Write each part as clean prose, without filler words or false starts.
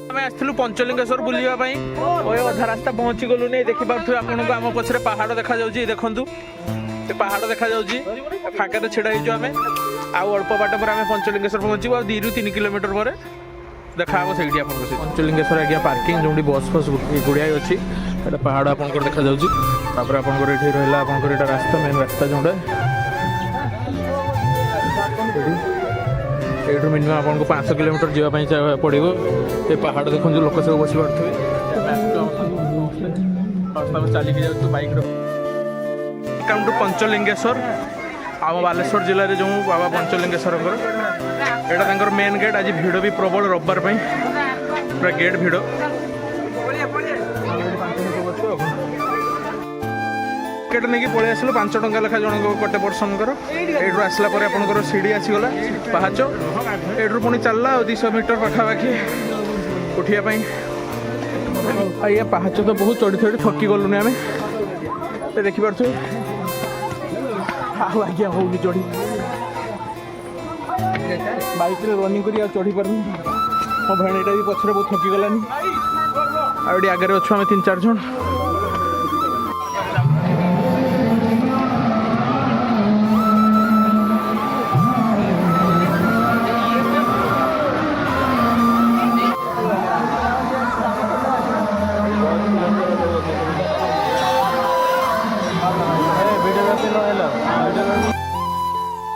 आम आसलु पंचलिंगेश्वर बुलाई अधा रास्ता पहुँची गलु नहीं देखी पार्थे आपको आम पछरे पहाड़ देखा देखु पहाड़ देखा फाँका छिड़ा आम अल्प बाट पर आम पंचलिंगेश्वर पहुँचू आ 2 ରୁ 3 किलोमीटर पर देखा से पंचलिंगेश्वर आज्ञा पार्किंग जो बस फस गुड़िया अच्छी पहाड़ आप देखा आपंकर ये रहा आपंकर यहाँ रास्ता मेन रास्ता जोटा ये मिनिमम आपको 500 किलोमीटर जावाई पड़ो ये पहाड़ देखो लोक सब बस पारे चलिक जाऊँ बैक वेलकम टू पंचलिंगेश्वर आम बालेश्वर जिले में जो बाबा पंचलिंगेश्वर यहाँ मेन गेट आज भिड़ भी प्रबल रविवार पूरा गेट भिड़ टिकेट नहीं पलि आसलु 5 टंका लेखा जन गोटे पर्सन यू आसला आपंकर सीढ़ी आसीगला पाहाच यू पुणी चलला 200 मीटर पाखापाखि उठापी ये पाहाच तो बहुत चढ़ी चढ़ी थकी गलुनि आम देखिपे आज्ञा हो चढ़ी बाइक रनिंग कर चढ़ी पार मो भेणीटा भी पछरे बहुत थकी गलानी आगे अच्छु आम 3-4 जन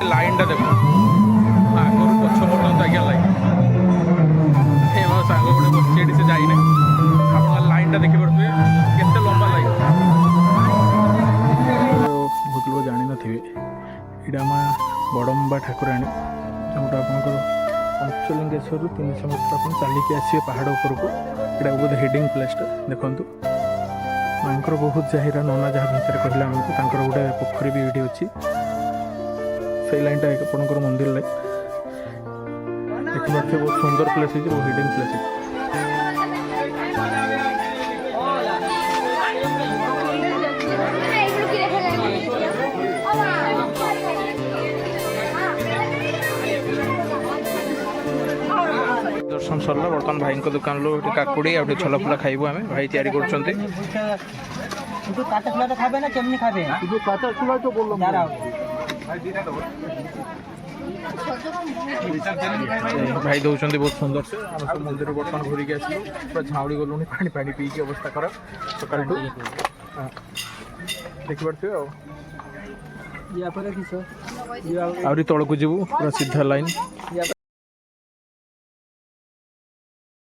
लाइन टा देखो आगर पछ पर्यंत आज्ञा लाइन मो सांग गोटे बस से जाइना आप लाइन टा देखिपे केते लंबा लाइन बहुत लोग जानी थे यहाँ माँ बड़म्बा ठाकुराणी जोटा आपंकर पंचलिंगेश्वर 300 मीटर आप चलिकी आसवे पहाड़ उपरक यहाँ बहुत हेडिंग प्लेसटा देखु माँ बहुत जाहिरा नना जहाँ भितर कहला आमको गोटे पोखरी भी ये अच्छी से लाइन आपंकर मंदिर लाइन देखिए बहुत सुंदर प्लेस है बहुत हिडन प्लेस है दर्शन सरला बर्तमान भाई को दुकान लो काकुड़ी आ छला फुला खाइबू आम भाई तैयारी करछंती भाई दौरान बहुत सुंदर से आम सब मंदिर बर्तमान घूरिक आसलु पूरा झाउड़ी गलु पानी पानी पीकी अवस्था खराब सकाल देखिपे आहरी तौक जीवु पूरा सीधा लाइन।